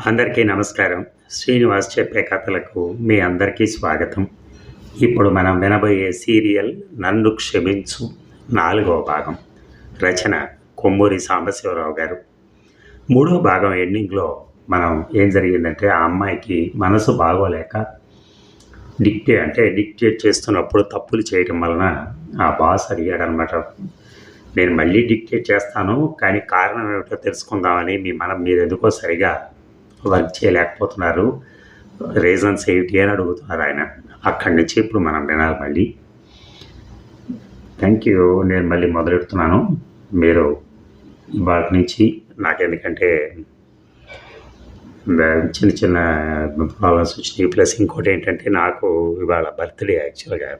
అందరికీ నమస్కారం. శ్రీనివాస్ చెప్పే కథలకు మీ అందరికీ స్వాగతం. ఇప్పుడు మనం వినబోయే సీరియల్ 'నన్ను క్షమించు' 4వ భాగం. రచన కొమ్మూరి సాంబశివరావు గారు. 3వ భాగం ఎండింగ్లో మనం ఏం జరిగిందంటే, ఆ అమ్మాయికి మనసు బాగోలేక డిక్టేట్ చేస్తున్నప్పుడు తప్పులు చేయడం వలన ఆ బాస్ అడిగాడనమాట. నేను మళ్ళీ డిక్టేట్ చేస్తాను, కానీ కారణం ఏమిటో తెలుసుకుందామని మీరు ఎందుకో సరిగా వర్క్ చేయలేకపోతున్నారు, రీజన్స్ ఏమిటి అని అడుగుతున్నారు ఆయన. అక్కడి నుంచి ఇప్పుడు మనం వినాలి మళ్ళీ. Thank you. నేను మళ్ళీ మొదలెడుతున్నాను. మీరు ఇవాళ నుంచి నాకెందుకంటే చిన్న చిన్న ప్రాబ్లమ్స్ వచ్చినాయి. ప్లస్ ఇంకోటి ఏంటంటే, నాకు ఇవాళ బర్త్డే. యాక్చువల్గా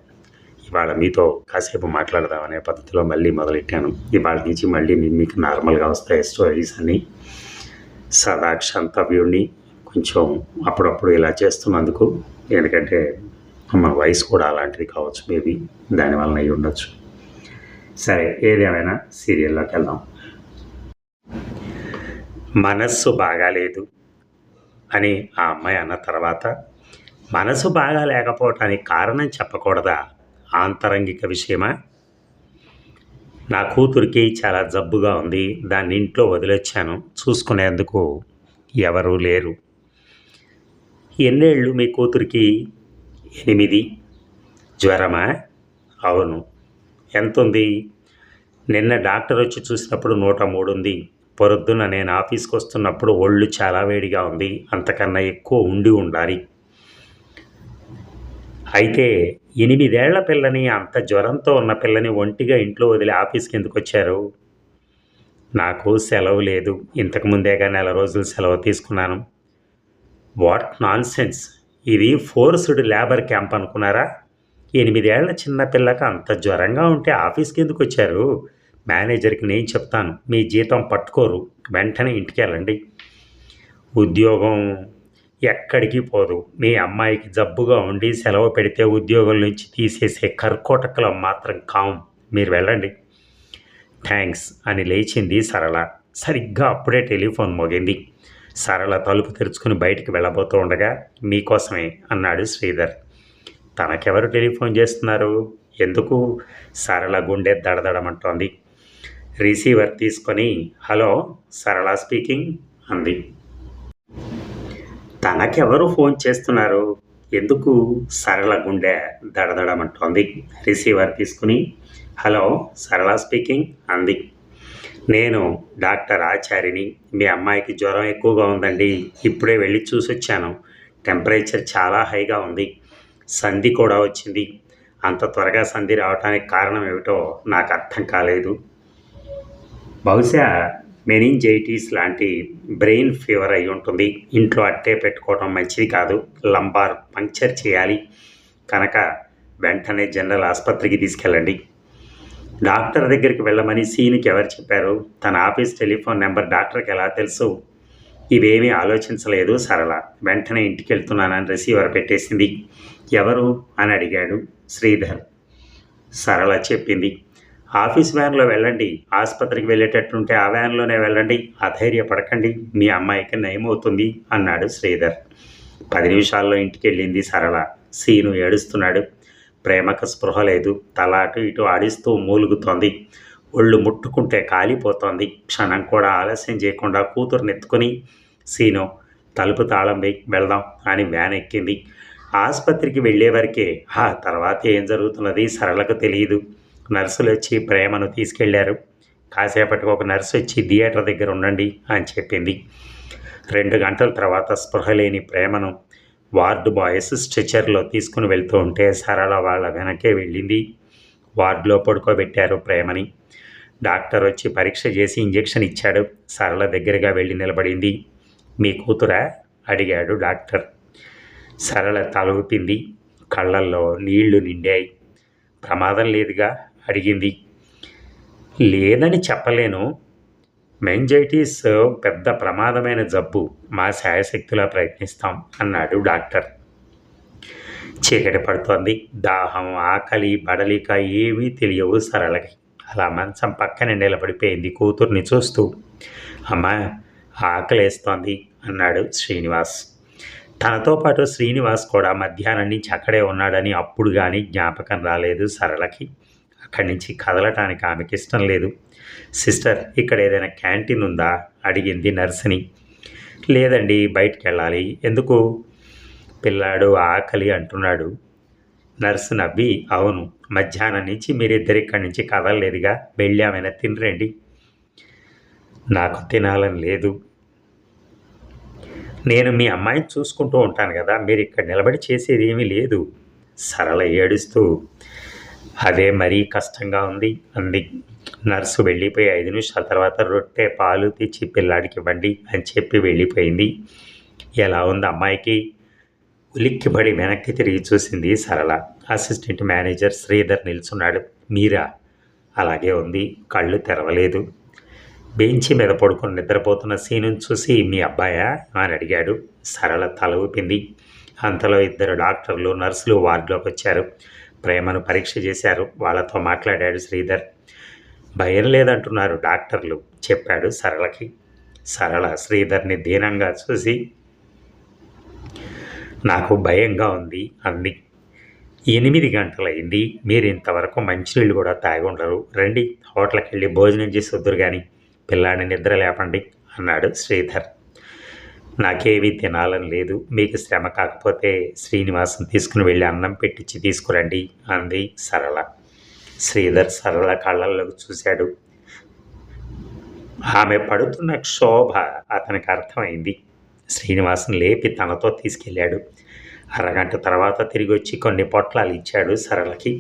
ఇవాళ మీతో కాసేపు మాట్లాడదామనే పద్ధతిలో మళ్ళీ మొదలెట్టాను. ఇవాళ నుంచి మళ్ళీ మీకు నార్మల్గా వస్తాయి స్టోరీస్ అన్నీ. సదాక్షంతవ్యుడిని కొంచెం అప్పుడప్పుడు ఇలా చేస్తున్నందుకు, ఎందుకంటే మన వయసు కూడా అలాంటిది కావచ్చు, మేబీ దానివల్ల అయి ఉండొచ్చు. సరే, ఏదేమైనా సీరియల్లోకి వెళ్దాం. మనస్సు బాగాలేదు అని ఆ అమ్మాయి అన్న తర్వాత, మనసు బాగా లేకపోవటానికి కారణం చెప్పకూడదా? ఆంతరంగిక విషయమా? నా కూతురికి చాలా జబ్బుగా ఉంది, దాన్ని ఇంట్లో వదిలొచ్చాను, చూసుకునేందుకు ఎవరూ లేరు. ఎన్నేళ్ళు మీ కూతురికి? 8. జ్వరమా? అవును. ఎంతుంది? నిన్న డాక్టర్ వచ్చి చూసినప్పుడు 103 ఉంది. పొద్దున్న నేను ఆఫీస్కి వస్తున్నప్పుడు ఒళ్ళు చాలా వేడిగా ఉంది, అంతకన్నా ఎక్కువ ఉండి ఉండాలి. అయితే 8 ఏళ్ల పిల్లని, అంత జ్వరంతో ఉన్న పిల్లని ఒంటిగా ఇంట్లో వదిలి ఆఫీస్కి ఎందుకు వచ్చారు? నాకు సెలవు లేదు, ఇంతకుముందేగా నెల రోజులు సెలవు తీసుకున్నాను. What non sense! ఇది ఫోర్స్డ్ లేబర్ క్యాంప్ అనుకున్నారా? 8 ఏళ్ల చిన్నపిల్లకి అంత జ్వరంగా ఉంటే ఆఫీస్కి ఎందుకు వచ్చారు? మేనేజర్కి నేను చెప్తాను, మీ జీతం పట్టుకోరు, వెంటనే ఇంటికి వెళ్ళండి. ఉద్యోగం ఎక్కడికి పోదు. మీ అమ్మాయికి జబ్బుగా ఉండి సెలవు పెడితే ఉద్యోగం నుంచి తీసేసే కర్కోటకలం మాత్రం కాం. మీరు వెళ్ళండి. థ్యాంక్స్ అని లేచింది సరళ. సరిగ్గా అప్పుడే టెలిఫోన్ మోగింది. సరళ తలుపు తెరుచుకుని బయటికి వెళ్ళబోతూ ఉండగా, మీకోసమే అన్నాడు శ్రీధర్. తనకెవరు టెలిఫోన్ చేస్తున్నారు? ఎందుకు? సరళ గుండె దడదడమంటోంది. రిసీవర్ తీసుకొని, హలో, సరళ స్పీకింగ్ అంది. తనకెవరు ఫోన్ చేస్తున్నారు? ఎందుకు? సరళ గుండె దడదడమంటోంది. రిసీవర్ తీసుకుని, హలో, సరళ స్పీకింగ్ అంది. నేను డాక్టర్ ఆచారిని. మీ అమ్మాయికి జ్వరం ఎక్కువగా ఉందండి, ఇప్పుడే వెళ్ళి చూసొచ్చాను. టెంపరేచర్ చాలా హైగా ఉంది, సంధి కూడా వచ్చింది. అంత త్వరగా సంధి రావడానికి కారణం ఏమిటో నాకు అర్థం కాలేదు. బహుశా మెనింజైటిస్ లాంటి బ్రెయిన్ ఫీవర్ అయి ఉంటుంది. ఇంట్లో అట్టే పెట్టుకోవడం మంచిది కాదు, లంబార్ పంక్చర్ చేయాలి కనుక వెంటనే జనరల్ ఆసుపత్రికి తీసుకెళ్ళండి. డాక్టర్ దగ్గరికి వెళ్ళమని సీనికి ఎవరు చెప్పారు? తన ఆఫీస్ టెలిఫోన్ నెంబర్ డాక్టర్కి ఎలా తెలుసు? ఇవేమీ ఆలోచించలేదు సరళ. వెంటనే ఇంటికి వెళ్తున్నానని రిసీవర్ పెట్టేసింది. ఎవరు అని అడిగాడు శ్రీధర్. సరళ చెప్పింది. ఆఫీస్ వ్యాన్లో వెళ్ళండి, ఆసుపత్రికి వెళ్ళేటట్టుంటే ఆ వ్యాన్లోనే వెళ్ళండి, అధైర్యపడకండి, మీ అమ్మాయికి నయమవుతుంది అన్నాడు శ్రీధర్. 10 నిమిషాల్లో ఇంటికి వెళ్ళింది సరళ. సీను ఏడుస్తున్నాడు. ప్రేమకు స్పృహ లేదు, తల అటు ఇటు ఆడిస్తూ మూలుగుతోంది. ఒళ్ళు ముట్టుకుంటే కాలిపోతోంది. క్షణం కూడా ఆలస్యం చేయకుండా కూతురుని ఎత్తుకుని, సీను, తలుపు తాళం వేయి, వెళ్దాం అని వ్యాన్ ఎక్కింది. ఆసుపత్రికి వెళ్ళేవరకే ఆ తర్వాత ఏం జరుగుతున్నది సరళకు తెలియదు. నర్సులు వచ్చి ప్రేమను తీసుకెళ్లారు. కాసేపటికి ఒక నర్సు వచ్చి థియేటర్ దగ్గర ఉండండి అని చెప్పింది. 2 గంటల తర్వాత స్పృహ లేని ప్రేమను వార్డు బాయ్స్ స్ట్రెచర్లో తీసుకుని వెళ్తూ ఉంటే సరళ వాళ్ళ వెనకే వెళ్ళింది. వార్డులో పడుకోబెట్టారు ప్రేమని. డాక్టర్ వచ్చి పరీక్ష చేసి ఇంజెక్షన్ ఇచ్చాడు. సరళ దగ్గరగా వెళ్ళి నిలబడింది. మీ కూతురా అడిగాడు డాక్టర్. సరళ తల ఊపింది. కళ్ళల్లో నీళ్లు నిండాయి. ప్రమాదం లేదుగా అడిగింది. లేదని చెప్పలేను, మెనింజైటిస్ పెద్ద ప్రమాదమైన జబ్బు, మా శాయశక్తిలా ప్రయత్నిస్తాం అన్నాడు డాక్టర్. చీకటి పడుతోంది. దాహం, ఆకలి, బడలిక ఏమీ తెలియవు సరళకి. అలా మంచం పక్కనే నిలబడిపోయింది కూతుర్ని చూస్తూ. అమ్మా, ఆకలేస్తోంది అన్నాడు శ్రీనివాస్. తనతో పాటు శ్రీనివాస్ కూడా మధ్యాహ్నం నుంచి అక్కడే ఉన్నాడని అప్పుడు కానీ జ్ఞాపకం రాలేదు సరళకి. అక్కడి నుంచి కదలటానికి ఆమెకి ఇష్టం లేదు. సిస్టర్, ఇక్కడ ఏదైనా క్యాంటీన్ ఉందా అడిగింది నర్సుని. లేదండి, బయటికి వెళ్ళాలి. ఎందుకు? పిల్లాడు ఆకలి అంటున్నాడు. నర్సు నవ్వి, అవును, మధ్యాహ్నం నుంచి మీరిద్దరు ఇక్కడి నుంచి కదలలేదుగా, వెళ్ళామైనా తినరండి. నాకు తినాలని లేదు. నేను మీ అమ్మాయిని చూసుకుంటూ ఉంటాను కదా, మీరు ఇక్కడ నిలబడి చేసేది ఏమీ లేదు. సరళ ఏడుస్తూ, అదే మరీ కష్టంగా ఉంది అంది. నర్సు వెళ్ళిపోయి 5 నిమిషాల తర్వాత రొట్టె పాలు తెచ్చి పిల్లాడికి ఇవ్వండి అని చెప్పి వెళ్ళిపోయింది. ఎలా ఉంది అమ్మాయికి? ఉలిక్కిపడి వెనక్కి తిరిగి చూసింది సరళ. అసిస్టెంట్ మేనేజర్ శ్రీధర్ నిల్చున్నాడు. మీరా? అలాగే ఉంది, కళ్ళు తెరవలేదు. బెంచి మీద పడుకొని నిద్రపోతున్న సీనుని చూసి మీ అబ్బాయా అని అడిగాడు. సరళ తల ఊపింది. అంతలో 2 డాక్టర్లు నర్సులు వార్డులోకి వచ్చారు. ప్రేమను పరీక్ష చేశారు. వాళ్ళతో మాట్లాడాడు శ్రీధర్. భయం లేదంటున్నారు డాక్టర్లు, చెప్పాడు సరళకి. సరళ శ్రీధర్ని దీనంగా చూసి, నాకు భయంగా ఉంది అంది. 8 గంటలైంది, మీరు ఇంతవరకు మంచినీళ్ళు కూడా తాగి ఉండరు. రండి, హోటల్కి వెళ్ళి భోజనం చేసి వద్దురు కానీ పిల్లాడిని నిద్ర లేపండి అన్నాడు శ్రీధర్. నాకేమీ తినాలని లేదు, మీకు శ్రమ కాకపోతే శ్రీనివాసం తీసుకుని వెళ్ళి అన్నం పెట్టించి తీసుకురండి అంది సరళ. శ్రీధర్ సరళ కళ్ళల్లోకి చూశాడు. ఆమె పడుతున్న క్షోభ అతనికి అర్థమైంది. శ్రీనివాసం లేపి తనతో తీసుకెళ్ళాడు. అరగంట తర్వాత తిరిగి వచ్చి కొన్ని పొట్లాలు ఇచ్చాడు సరళకి.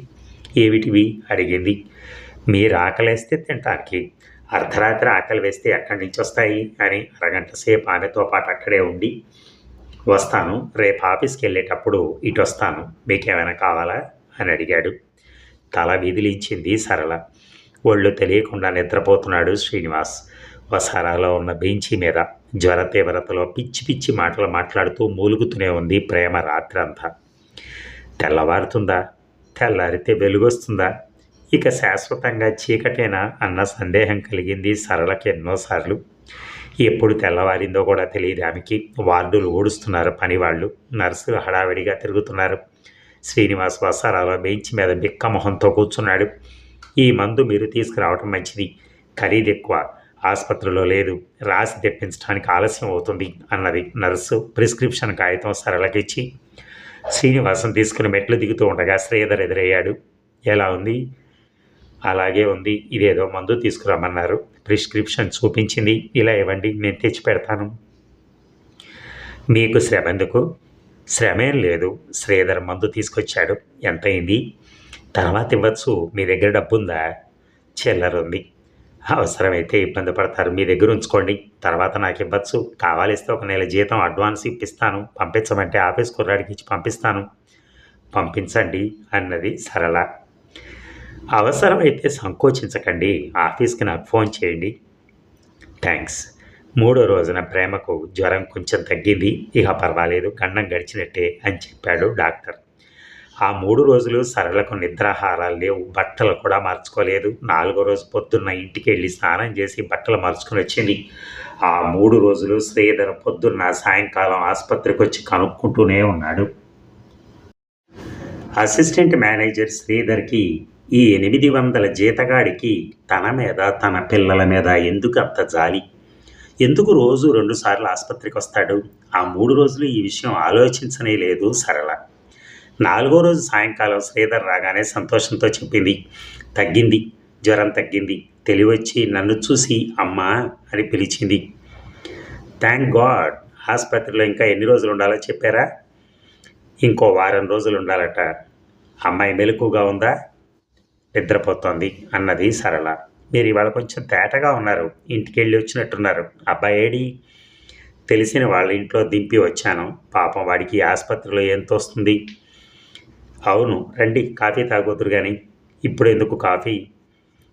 ఏమిటివి అడిగింది. మీరు ఆకలేస్తే తింటానికి, అర్ధరాత్రి ఆకలి వేస్తే ఎక్కడి నుంచి వస్తాయి అని అరగంట సేపు ఆమెతో పాటు అక్కడే ఉండి, వస్తాను, రేపు ఆఫీస్కి వెళ్ళేటప్పుడు ఇటు వస్తాను, మీకేమైనా కావాలా అని అడిగాడు. తల విదిలించింది సరళ. ఒళ్ళు తెలియకుండా నిద్రపోతున్నాడు శ్రీనివాస్. వసారాలో ఉన్న బెంచి మీద జ్వర తీవ్రతలో పిచ్చి పిచ్చి మాటలు మాట్లాడుతూ మూలుగుతూనే ఉంది ప్రేమ రాత్రంతా. తెల్లవారుతుందా? తెల్లారితే వెలుగొస్తుందా? ఇక శాశ్వతంగా చీకటేనా అన్న సందేహం కలిగింది సరళకి ఎన్నోసార్లు. ఎప్పుడు తెల్లవారిందో కూడా తెలియదు ఆమెకి. వార్డులు ఓడుస్తున్నారు పనివాళ్ళు, నర్సులు హడావిడిగా తిరుగుతున్నారు. శ్రీనివాస్ వసారాలో బెంచ్ మీద బిక్కమొహంతో కూర్చున్నాడు. ఈ మందు మీరు తీసుకురావటం మంచిది, ఖరీదు ఎక్కువ, ఆసుపత్రిలో లేదు, రాసి తెప్పించడానికి ఆలస్యం అవుతుంది అన్నది నర్సు ప్రిస్క్రిప్షన్ కాగితం సరళకిచ్చి. శ్రీనివాసం తీసుకుని మెట్లు దిగుతూ ఉండగా శ్రీధర్ ఎదురయ్యాడు. ఎలా ఉంది? అలాగే ఉంది, ఇదేదో మందు తీసుకురమ్మన్నారు, ప్రిస్క్రిప్షన్ చూపించింది, ఇలా ఇవ్వండి, నేను తెచ్చి పెడతాను. మీకు శ్రమ ఎందుకు? శ్రమేం లేదు. శ్రీధర్ మందు తీసుకొచ్చాడు. ఎంతయింది? తర్వాత ఇవ్వచ్చు, మీ దగ్గర డబ్బుందా? చిల్లరుంది. అవసరమైతే ఇబ్బంది పడతారు, మీ దగ్గర ఉంచుకోండి, తర్వాత నాకు ఇవ్వచ్చు. కావాలిస్తే 1 నెల జీతం అడ్వాన్స్ ఇప్పిస్తాను, పంపించమంటే ఆఫీస్ కుర్రాడికి ఇచ్చి పంపిస్తాను. పంపించండి అన్నది సరళ. అవసరమైతే సంకోచించకండి, ఆఫీస్కి నాకు ఫోన్ చేయండి. థ్యాంక్స్. 3వ రోజున ప్రేమకు జ్వరం కొంచెం తగ్గింది. ఇక పర్వాలేదు, గండం గడిచినట్టే అని చెప్పాడు డాక్టర్. ఆ 3 రోజులు సరళకు నిద్రాహారాలు లేవు, బట్టలు కూడా మార్చుకోలేదు. 4వ రోజు పొద్దున్న ఇంటికి వెళ్ళి స్నానం చేసి బట్టలు మార్చుకుని వచ్చింది. ఆ 3 రోజులు శ్రీధర్ పొద్దున్న సాయంకాలం ఆసుపత్రికి వచ్చి కనుక్కుంటూనే ఉన్నాడు. అసిస్టెంట్ మేనేజర్ శ్రీధర్కి ఈ 800 జీతగాడికి తన మీద తన పిల్లల మీద ఎందుకు అంత జాలి? ఎందుకు రోజు 2 సార్లు ఆసుపత్రికి వస్తాడు? ఆ 3 రోజులు ఈ విషయం ఆలోచించనే లేదు సరళ. 4వ రోజు సాయంకాలం శ్రీధర్ రాగానే సంతోషంతో చెప్పింది, తగ్గింది, జ్వరం తగ్గింది. తెలివచ్చి నన్ను చూసి అమ్మా అని పిలిచింది. Thank God. ఆసుపత్రిలో ఇంకా ఎన్ని రోజులు ఉండాలో చెప్పారా? ఇంకో వారం రోజులు ఉండాలట. అమ్మాయి మెలకుగా ఉందా? నిద్రపోతోంది అన్నది సరళ. మీరు ఇవాళ కొంచెం తేటగా ఉన్నారు, ఇంటికి వెళ్ళి వచ్చినట్టున్నారు. అబ్బాయి ఏడి? తెలిసిన వాళ్ళ ఇంట్లో దింపి వచ్చాను. పాపం వాడికి ఆసుపత్రిలో ఎంత వస్తుంది? అవును, రండి, కాఫీ తాగొద్దురు కానీ. ఇప్పుడు ఎందుకు కాఫీ?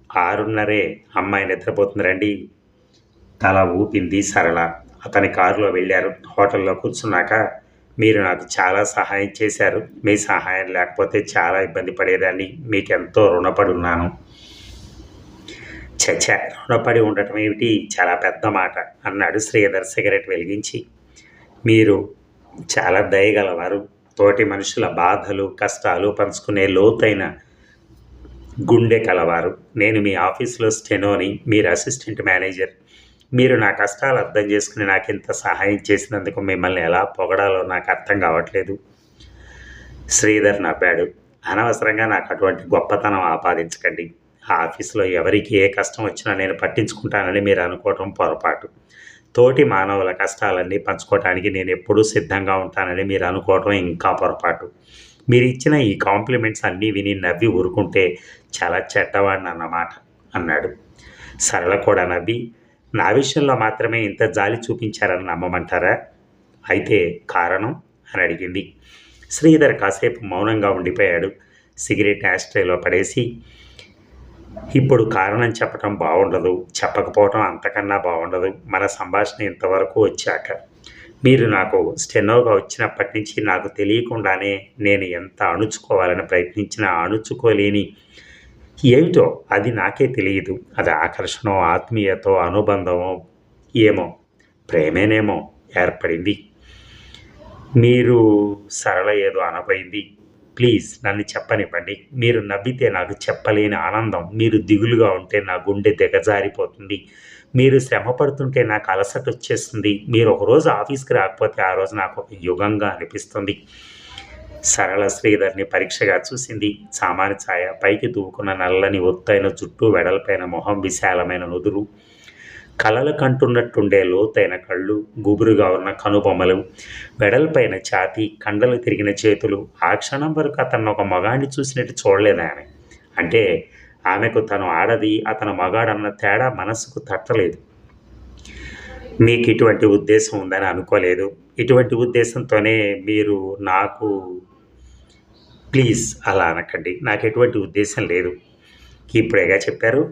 6:30. అమ్మాయి నిద్రపోతుంది, రండి. తల ఊపింది సరళ. అతని కారులో వెళ్ళారు. హోటల్లో కూర్చున్నాక, మీరు నాకు చాలా సహాయం చేశారు, మీ సహాయం లేకపోతే చాలా ఇబ్బంది పడేదాన్ని, మీకెంతో రుణపడి ఉన్నాను. చచ్చా, రుణపడి ఉండటం ఏమిటి, చాలా పెద్ద మాట అన్నాడు శ్రీధర్ సిగరెట్ వెలిగించి. మీరు చాలా దయగలవారు. తోటి మనుషుల బాధలు, కష్టాలు పంచుకునే లోతైన గుండె కలవారు. నేను మీ ఆఫీస్‌లో స్టెనోని, మీరు అసిస్టెంట్ మేనేజర్. మీరు నా కష్టాలు అర్థం చేసుకుని నాకింత సహాయం చేసినందుకు మిమ్మల్ని ఎలా పొగడాలో నాకు అర్థం కావట్లేదు. శ్రీధర్ నవ్వాడు. అనవసరంగా నాకు అటువంటి గొప్పతనం ఆపాదించకండి. ఆ ఆఫీస్‌లో ఎవరికి ఏ కష్టం వచ్చినా నేను పట్టించుకుంటానని మీరు అనుకోవటం పొరపాటు. తోటి మానవుల కష్టాలన్నీ పంచుకోవటానికి నేనెప్పుడూ సిద్ధంగా ఉంటానని మీరు అనుకోవటం ఇంకా పొరపాటు. మీరిచ్చిన ఈ కాంప్లిమెంట్స్ అన్నీ విని నవ్వి ఊరుకుంటే చాలా చెడ్డవాడినన్నమాట అన్నాడు. సరళ కూడా నవ్వి, నా విషయంలో మాత్రమే ఇంత జాలి చూపించారని నమ్మమంటారా? అయితే కారణం అని అడిగింది. శ్రీధర్ కాసేపు మౌనంగా ఉండిపోయాడు. సిగరెట్ యాస్ట్రేలో పడేసి, ఇప్పుడు కారణం చెప్పటం బాగుండదు, చెప్పకపోవటం అంతకన్నా బాగుండదు. మన సంభాషణ ఇంతవరకు వచ్చాక మీరు నాకు స్టెనోగా వచ్చినప్పటి నుంచి నాకు తెలియకుండానే నేను ఎంత అణుచుకోవాలని ప్రయత్నించినా అణుచుకోలేని ఏమిటో అది నాకే తెలియదు. అది ఆకర్షణో, ఆత్మీయతో, అనుబంధమో ఏమో, ప్రేమేనేమో ఏర్పడింది. మీరు సరళ ఏదో అనబోయింది. ప్లీజ్ నన్ను చెప్పనివ్వండి. మీరు నవ్వితే నాకు చెప్పలేని ఆనందం. మీరు దిగులుగా ఉంటే నా గుండె దిగజారిపోతుంది. మీరు శ్రమ పడుతుంటే నాకు అలసట వచ్చేస్తుంది. మీరు ఒకరోజు ఆఫీస్‌కి రాకపోతే ఆ రోజు నాకు ఒక యుగంగా అనిపిస్తుంది. సరళ శ్రీధర్‌ని పరీక్షగా చూసింది. సామాన్య ఛాయ, పైకి దూకున్న నల్లని ఒత్తైన జుట్టు, వెడల్పైన మొహం, విశాలమైన నుదురు, కలలు కంటున్నట్టుండే లోతైన కళ్ళు, గుబురుగా ఉన్న కనుబొమ్మలు, వెడల్పైన ఛాతీ, కండలు తిరిగిన చేతులు. ఆ క్షణం వరకు అతన్ని ఒక మగాడిని చూసినట్టు చూడలేదామె. అంటే ఆమెకు తను ఆడది, అతను మగాడన్న తేడా మనసుకు తట్టలేదు. మీకు ఇటువంటి ఉద్దేశం ఉందని అనుకోలేదు. ఇటువంటి ఉద్దేశంతోనే మీరు నాకు ప్లీజ్ అలా అనకండి. నాకు ఎటువంటి ఉద్దేశం లేదు. ఇప్పుడేగా చెప్పారు.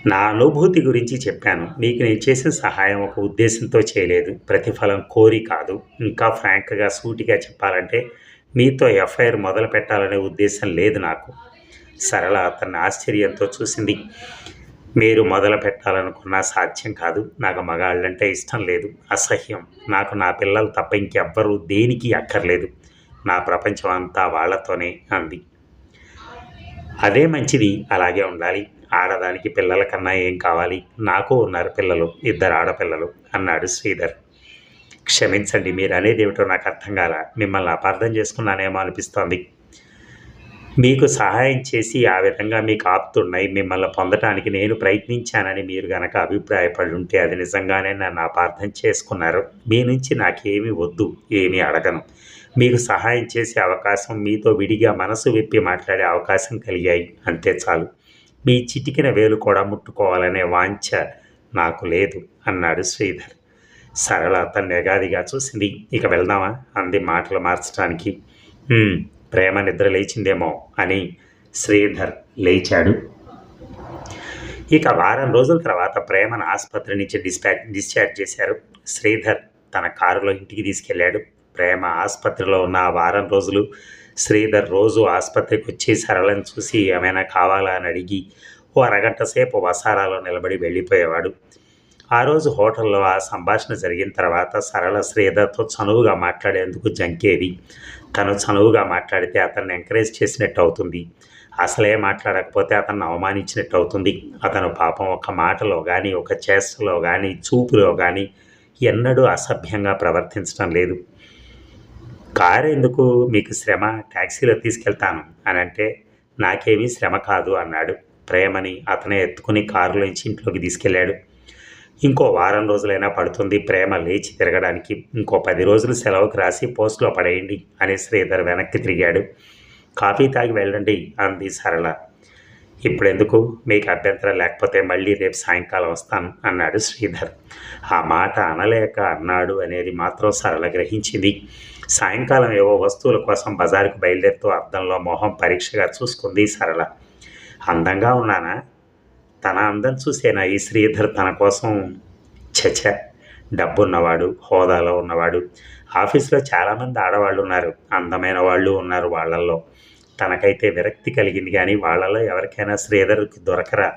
నా అనుభూతి గురించి చెప్పాను. మీకు నేను చేసిన సహాయం ఒక ఉద్దేశంతో చేయలేదు. ప్రతిఫలం కోరి కాదు. ఇంకా ఫ్రాంక్‌గా, సూటిగా చెప్పాలంటే మీతో ఎఫ్ఐఆర్ మొదలు పెట్టాలనే ఉద్దేశం లేదు నాకు. సరళ అతన్ని ఆశ్చర్యంతో చూసింది. మీరు మొదలు పెట్టాలనుకున్నా సాధ్యం కాదు. నాకు మగాళ్ళంటే ఇష్టం లేదు, అసహ్యం. నాకు నా పిల్లలు తప్ప ఇంకెవ్వరూ దేనికి అక్కర్లేదు. నా ప్రపంచం అంతా వాళ్ళతోనే అంది. అదే మంచిది, అలాగే ఉండాలి. ఆడదానికి పిల్లల కన్నా ఏం కావాలి? నాకు ఉన్నారు పిల్లలు, 2 ఆడపిల్లలు అన్నాడు శ్రీధర్. క్షమించండి, మీరు అనేదేమిటో నాకు అర్థం కాల. మిమ్మల్ని అపార్థం చేసుకున్నానేమో అనిపిస్తోంది. మీకు సహాయం చేసి ఆ విధంగా మీకు ఆపుతున్నాయి మిమ్మల్ని పొందటానికి నేను ప్రయత్నించానని మీరు గనక అభిప్రాయపడి ఉంటే అది నిజంగానే నన్ను అపార్థం చేసుకున్నారు. మీ నుంచి నాకేమీ వద్దు, ఏమీ అడగను. మీకు సహాయం చేసే అవకాశం, మీతో విడిగా మనసు విప్పి మాట్లాడే అవకాశం కలిగాయి, అంతే చాలు. మీ చిటికిన వేలు కూడా ముట్టుకోవాలనే వాంఛ నాకు లేదు అన్నాడు శ్రీధర్. సరళ అతన్ని ఎగాదిగా చూసింది. ఇక వెళ్దామా అంది మాటలు మార్చడానికి. ప్రేమ నిద్ర లేచిందేమో అని శ్రీధర్ లేచాడు. ఇక వారం రోజుల తర్వాత ప్రేమను ఆసుపత్రి నుంచి డిశ్చార్జ్ చేశారు. శ్రీధర్ తన కారులో ఇంటికి తీసుకెళ్లాడు. ప్రేమ ఆసుపత్రిలో ఉన్న ఆ వారం రోజులు శ్రీధర్ రోజు ఆసుపత్రికి వచ్చి సరళను చూసి ఏమైనా కావాలా అని అడిగి ఓ అరగంట సేపు వసారాలో నిలబడి వెళ్ళిపోయేవాడు. ఆ రోజు హోటల్లో ఆ సంభాషణ జరిగిన తర్వాత సరళ శ్రీధర్తో చనువుగా మాట్లాడేందుకు జంకేది. తను చనువుగా మాట్లాడితే అతన్ని ఎంకరేజ్ చేసినట్టు అవుతుంది. అసలే మాట్లాడకపోతే అతన్ని అవమానించినట్టు అవుతుంది. అతను పాపం ఒక మాటలో కానీ, ఒక చేష్టలో కానీ, చూపులో కానీ ఎన్నడూ అసభ్యంగా ప్రవర్తించడం లేదు. కారు ఎందుకు మీకు శ్రమ, ట్యాక్సీలో తీసుకెళ్తాను అని అంటే నాకేమీ శ్రమ కాదు అన్నాడు. ప్రేమని అతనే ఎత్తుకుని కారులోంచి ఇంట్లోకి తీసుకెళ్లాడు. ఇంకో వారం రోజులైనా పడుతుంది ప్రేమ లేచి తిరగడానికి. ఇంకో 10 రోజులు సెలవుకి రాసి పోస్టులో పడేయండి అని శ్రీధర్ వెనక్కి తిరిగాడు. కాఫీ తాగి వెళ్ళండి అంది సరళ. ఇప్పుడెందుకు, మీకు అభ్యంతరం లేకపోతే మళ్ళీ రేపు సాయంకాలం వస్తాను అన్నాడు శ్రీధర్. ఆ మాట అనలేక అన్నాడు అనేది మాత్రం సరళ గ్రహించింది. సాయంకాలం ఏవో వస్తువుల కోసం బజారుకు బయలుదేరుతూ అద్దంలో మొహం పరీక్షగా చూసుకుంది సరళ. అందంగా ఉన్నానా? తన అందం చూసేనా ఈ శ్రీధర్ తన కోసం? చచ, డబ్బున్నవాడు, హోదాలో ఉన్నవాడు. ఆఫీసులో చాలామంది ఆడవాళ్ళు ఉన్నారు, అందమైన వాళ్ళు ఉన్నారు వాళ్ళల్లో. తనకైతే విరక్తి కలిగింది కానీ వాళ్ళలో ఎవరికైనా శ్రీధర్కి దొరకరా?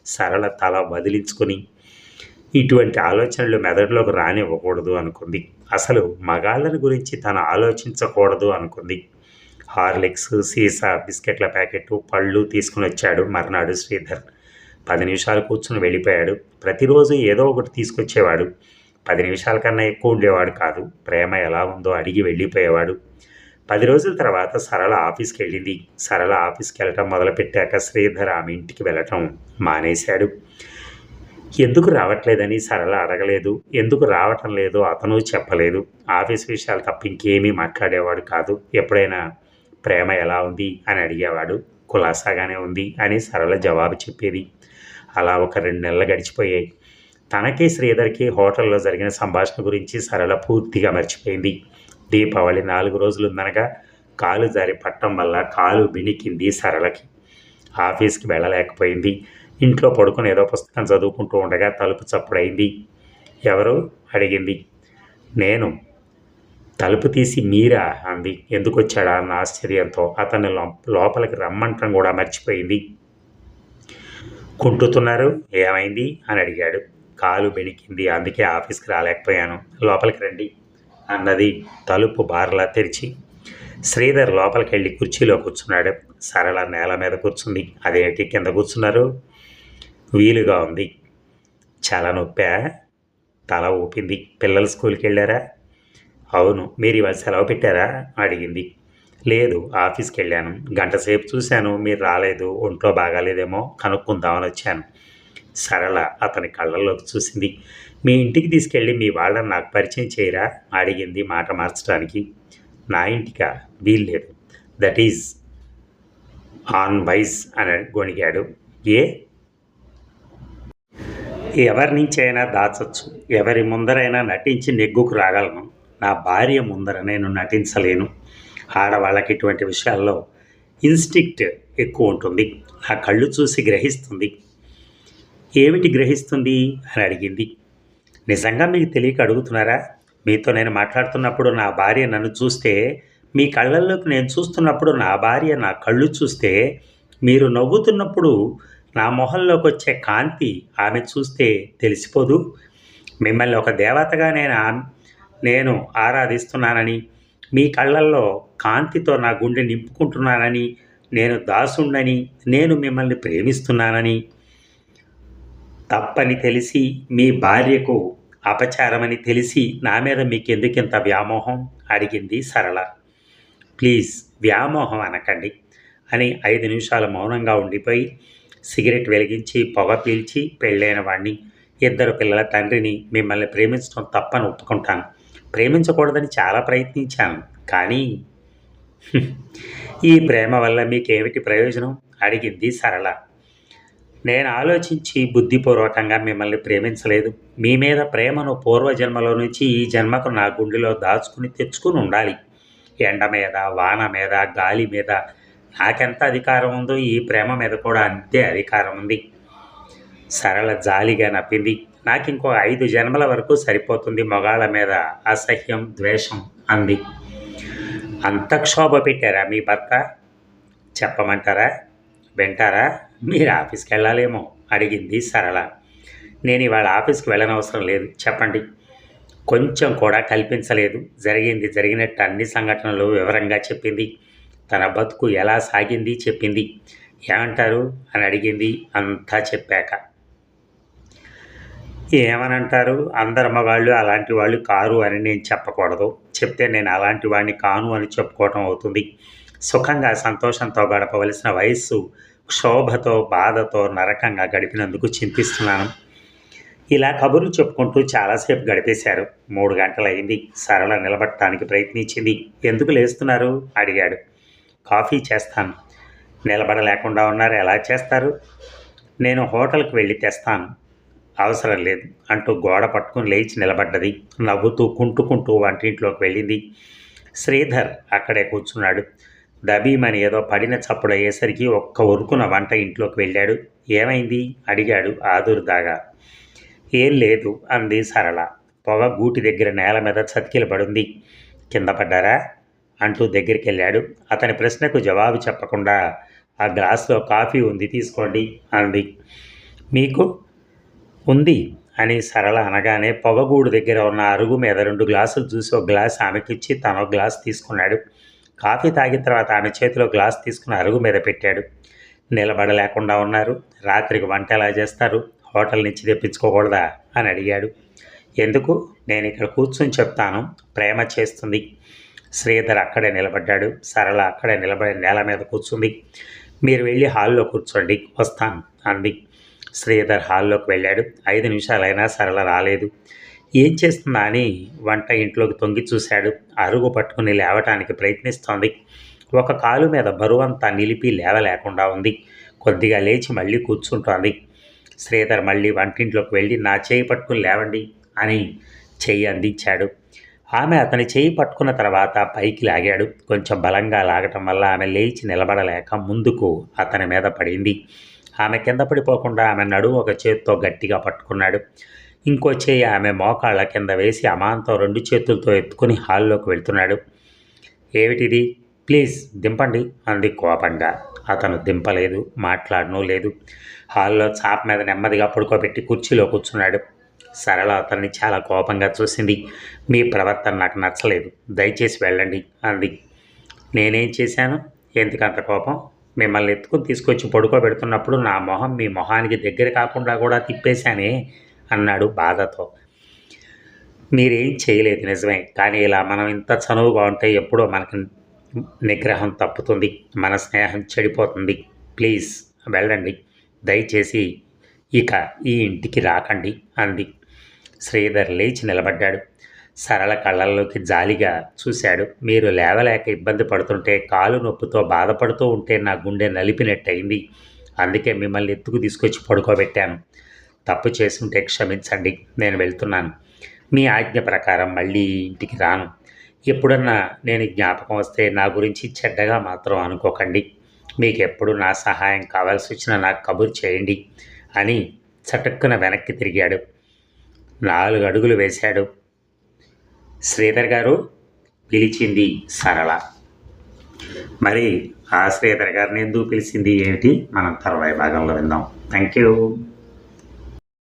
సరళ తల వదిలించుకుని ఇటువంటి ఆలోచనలు మెదడులోకి రానివ్వకూడదు అనుకుంది. అసలు మగాళ్ళని గురించి తను ఆలోచించకూడదు అనుకుంది. హార్లిక్స్, సీసా, బిస్కెట్ల ప్యాకెట్టు, పళ్ళు తీసుకుని వచ్చాడు మర్నాడు శ్రీధర్. 10 నిమిషాలు కూర్చుని వెళ్ళిపోయాడు. ప్రతిరోజు ఏదో ఒకటి తీసుకొచ్చేవాడు. 10 నిమిషాల కన్నా ఎక్కువ ఉండేవాడు కాదు. ప్రేమ ఎలా ఉందో అడిగి వెళ్ళిపోయేవాడు. 10 రోజుల తర్వాత సరళ ఆఫీస్కి వెళ్ళింది. సరళ ఆఫీస్కి వెళ్ళటం మొదలుపెట్టాక శ్రీధర్ ఆమె ఇంటికి వెళ్ళటం మానేశాడు. ఎందుకు రావట్లేదని సరళ అడగలేదు. ఎందుకు రావటం లేదో అతను చెప్పలేదు. ఆఫీస్ విషయాలు తప్ప ఇంకేమీ మాట్లాడేవాడు కాదు. ఎప్పుడైనా ప్రేమ ఎలా ఉంది అని అడిగేవాడు. కులాసాగానే ఉంది అని సరళ జవాబు చెప్పేది. అలా ఒక 2 నెలలు గడిచిపోయాయి. తనకి శ్రీధర్కి హోటల్లో జరిగిన సంభాషణ గురించి సరళ పూర్తిగా మర్చిపోయింది. దీపావళి 4 రోజులు ఉందనగా కాలు జారి పట్టం వల్ల కాలు బిణికింది సరళకి. ఆఫీస్కి వెళ్ళలేకపోయింది. ఇంట్లో పడుకుని ఏదో పుస్తకం చదువుకుంటూ ఉండగా తలుపు చప్పుడైంది. ఎవరు అడిగింది. నేను. తలుపు తీసి మీరా అంది. ఎందుకు వచ్చాడా అన్న ఆశ్చర్యంతో అతన్ని లోపలికి రమ్మంటం కూడా మర్చిపోయింది. కుంటుతున్నారు, ఏమైంది అని అడిగాడు. కాలు బెణికింది, అందుకే ఆఫీస్కి రాలేకపోయాను, లోపలికి రండి అన్నది తలుపు బార్లా తెరిచి. శ్రీధర్ లోపలికి వెళ్ళి కుర్చీలో కూర్చున్నాడు. సరళ నేల మీద కూర్చుంది. అదేంటి కింద కూర్చున్నారు? వీలుగా ఉంది. చాలా నొప్పా? తల ఊపింది. పిల్లలు స్కూల్కి వెళ్ళారా? అవును. మీరు ఇవాళ సెలవు పెట్టారా అడిగింది. లేదు, ఆఫీస్కి వెళ్ళాను. గంట సేపు చూశాను, మీరు రాలేదు. ఒంట్లో బాగాలేదేమో కనుక్కుందామని వచ్చాను. సరళ అతని కళ్ళల్లోకి చూసింది. మీ ఇంటికి తీసుకెళ్ళి మీ వాళ్ళని నాకు పరిచయం చేయరా అడిగింది మాట మార్చడానికి. నా ఇంటికా? వీల్లేదు. దట్ ఈజ్ ఆన్ వైజ్ అని గొణిగాడు. ఏ? ఎవరి నుంచైనా దాచచ్చు, ఎవరి ముందరైనా నటించి నెగ్గుకు రాగలను. నా భార్య ముందర నేను నటించలేను. ఆడవాళ్ళకి ఇటువంటి విషయాల్లో ఇన్స్టిక్ట్ ఎక్కువ ఉంటుంది. నా కళ్ళు చూసి గ్రహిస్తుంది. ఏమిటి గ్రహిస్తుంది అని అడిగింది. నిజంగా మీకు తెలియక అడుగుతున్నారా? మీతో నేను మాట్లాడుతున్నప్పుడు నా భార్య నన్ను చూస్తే, మీ కళ్ళల్లోకి నేను చూస్తున్నప్పుడు నా భార్య నా కళ్ళు చూస్తే, మీరు నవ్వుతున్నప్పుడు నా మొహంలోకి వచ్చే కాంతి ఆమె చూస్తే తెలిసిపోదు? మిమ్మల్ని ఒక దేవతగా నేను ఆరాధిస్తున్నానని, మీ కళ్ళల్లో కాంతితో నా గుండె నింపుకుంటున్నానని, నేను దాసుండని, నేను మిమ్మల్ని ప్రేమిస్తున్నానని తప్పని తెలిసి, మీ భార్యకు అపచారమని తెలిసి నా మీద మీకెందుకింత వ్యామోహం అడిగింది సరళ. ప్లీజ్ వ్యామోహం అనకండి అని 5 నిమిషాలు మౌనంగా ఉండిపోయి సిగరెట్ వెలిగించి పొగ పీల్చి, పెళ్ళైన వాడిని, 2 పిల్లల తండ్రిని, మిమ్మల్ని ప్రేమించడం తప్పని ఒప్పుకుంటాను. ప్రేమించకూడదని చాలా ప్రయత్నించాను, కానీ ఈ ప్రేమ వల్ల మీకేమిటి ప్రయోజనం అడిగింది సరళ. నేను ఆలోచించి బుద్ధిపూర్వకంగా మిమ్మల్ని ప్రేమించలేదు. మీ మీద ప్రేమను పూర్వజన్మలో నుంచి ఈ జన్మకు నా గుండెలో దాచుకుని తెచ్చుకుని ఉండాలి. ఎండ మీద, వాన మీద, గాలి మీద నాకెంత అధికారం ఉందో ఈ ప్రేమ మీద కూడా అంతే అధికారం ఉంది. సరళ జాలిగా నవ్వింది. నాకు ఇంకో 5 జన్మల వరకు సరిపోతుంది మగాళ్ళ మీద అసహ్యం, ద్వేషం అంది. అంత క్షోభ పెట్టారా మీ భర్త? చెప్పమంటారా? వింటారా? మీరు ఆఫీస్కి వెళ్ళాలేమో అడిగింది సరళ. నేను ఇవాళ ఆఫీస్కి వెళ్ళనవసరం లేదు, చెప్పండి. కొంచెం కూడా కల్పించలేదు. జరిగినట్టు అన్ని సంఘటనలు వివరంగా చెప్పింది. తన బతుకు ఎలా సాగింది చెప్పింది. ఏమంటారు అని అడిగింది అంతా చెప్పాక. ఏమనంటారు? అందరు మగాళ్ళు అలాంటి వాళ్ళు కారు అని నేను చెప్పకూడదు. చెప్తే నేను అలాంటి వాడిని కాను అని చెప్పుకోవటం అవుతుంది. సుఖంగా సంతోషంతో గడపవలసిన వయస్సు క్షోభతో, బాధతో నరకంగా గడిపినందుకు చింతిస్తున్నాను. ఇలా కబుర్లు చెప్పుకుంటూ చాలాసేపు గడిపేశారు. 3 గంటలయింది. సరళ నిలబడటానికి ప్రయత్నించింది. ఎందుకు లేస్తున్నారు అడిగాడు. కాఫీ చేస్తాను. నిలబడలేకుండా ఉన్నారు, ఎలా చేస్తారు? నేను హోటల్కి వెళ్ళి తెస్తాను. అవసరం లేదు అంటూ గోడ పట్టుకుని లేచి నిలబడ్డది. నవ్వుతూ కుంటుకుంటూ వంటింట్లోకి వెళ్ళింది. శ్రీధర్ అక్కడే కూర్చున్నాడు. దబీమని ఏదో పడిన చప్పుడు అయ్యేసరికి ఒక్క ఉరుకున వంట ఇంట్లోకి వెళ్ళాడు. ఏమైంది అడిగాడు ఆదుర్దాగా. ఏం లేదు అంది సరళ. పొగ గూటి దగ్గర నేల మీద చతికిల పడుంది. కింద పడ్డారా అంటూ దగ్గరికి వెళ్ళాడు. అతని ప్రశ్నకు జవాబు చెప్పకుండా ఆ గ్లాసులో కాఫీ ఉంది, తీసుకోండి అంది. మీకు ఉంది అని సరళ అనగానే పొగగూడు దగ్గర ఉన్న అరుగు మీద 2 గ్లాసులు చూసి ఒక గ్లాస్ ఆమెకిచ్చి తను ఒక గ్లాస్ తీసుకున్నాడు. కాఫీ తాగిన తర్వాత ఆమె చేతిలో గ్లాస్ తీసుకుని అరుగు మీద పెట్టాడు. నిలబడలేకుండా ఉన్నారు. రాత్రికి వంట ఎలా చేస్తారు? హోటల్ నుంచి తెప్పించుకోకూడదా అని అడిగాడు. ఎందుకు? నేను ఇక్కడ కూర్చొని చెప్తాను, ప్రేమ చేస్తుంది. శ్రీధర్ అక్కడే నిలబడ్డాడు. సరళ అక్కడే నిలబడి నేల మీద కూర్చుంది. మీరు వెళ్ళి హాల్లో కూర్చోండి, వస్తాను అంది. శ్రీధర్ హాల్లోకి వెళ్ళాడు. 5 నిమిషాలైనా సరళ రాలేదు. ఏం చేస్తుందా అని వంట ఇంట్లోకి తొంగి చూశాడు. అరుగు పట్టుకుని లేవటానికి ప్రయత్నిస్తోంది. ఒక కాలు మీద బరువంతా నిలిపి లేవలేకుండా ఉంది. కొద్దిగా లేచి మళ్ళీ కూర్చుంటోంది. శ్రీధర్ మళ్ళీ వంటింట్లోకి వెళ్ళి నా చేయి పట్టుకుని లేవండి అని చెయ్యి అందించాడు. ఆమె అతని చేయి పట్టుకున్న తర్వాత పైకి లాగాడు. కొంచెం బలంగా లాగటం వల్ల ఆమె లేచి నిలబడలేక ముందుకు అతని మీద పడింది. ఆమె కింద పడిపోకుండా ఆమె నడుము ఒక చేతితో గట్టిగా పట్టుకున్నాడు. ఇంకో చేయి ఆమె మోకాళ్ళ కింద వేసి అమాంతం 2 చేతులతో ఎత్తుకుని హాల్లోకి వెళ్తున్నాడు. ఏమిటిది? ప్లీజ్ దింపండి అంది కోపంగా. అతను దింపలేదు, మాట్లాడనూ లేదు. హాల్లో చాప మీద నెమ్మదిగా పడుకోబెట్టి కుర్చీలో కూర్చున్నాడు. సరళ అతన్ని చాలా కోపంగా చూసింది. మీ ప్రవర్తన నాకు నచ్చలేదు, దయచేసి వెళ్ళండి అంది. నేనేం చేశాను? ఎందుకంత కోపం? మిమ్మల్ని ఎత్తుకుని తీసుకొచ్చి పడుకోబెడుతున్నప్పుడు నా మొహం మీ మొహానికి దగ్గర కాకుండా కూడా తిప్పేశానే అన్నాడు బాధతో. మీరేం చేయలేదు నిజమే, కానీ ఇలా మనం ఇంత చనువుగా ఉంటే ఎప్పుడో మనకి నిగ్రహం తప్పుతుంది, మన స్నేహం చెడిపోతుంది. ప్లీజ్ వెళ్ళండి, దయచేసి ఇక ఈ ఇంటికి రాకండి అంది. శ్రీధర్ లేచి నిలబడ్డాడు. సరళ కళ్ళల్లోకి జాలిగా చూశాడు. మీరు లేవలేక ఇబ్బంది పడుతుంటే, కాలు నొప్పితో బాధపడుతూ ఉంటే నా గుండె నలిపినట్టయింది. అందుకే మిమ్మల్ని ఎత్తుకు తీసుకొచ్చి పడుకోబెట్టాను. తప్పు చేసుంటే క్షమించండి, నేను వెళ్తున్నాను. మీ ఆజ్ఞ ప్రకారం మళ్ళీ ఇంటికి రాను. ఎప్పుడన్నా నేను జ్ఞాపకం వస్తే నా గురించి చెడ్డగా మాత్రం అనుకోకండి. మీకు ఎప్పుడు నా సహాయం కావాల్సి వచ్చినా నాకు కబురు చేయండి అని చటుక్కున వెనక్కి తిరిగాడు. 4 అడుగులు వేశాడు. శ్రీధర్ గారు పిలిచింది సరళ. మరి ఆ శ్రీధర్ గారిని ఎందుకు పిలిచింది ఏమిటి మనం తర్వాయి భాగంలో విందాం. Thank you.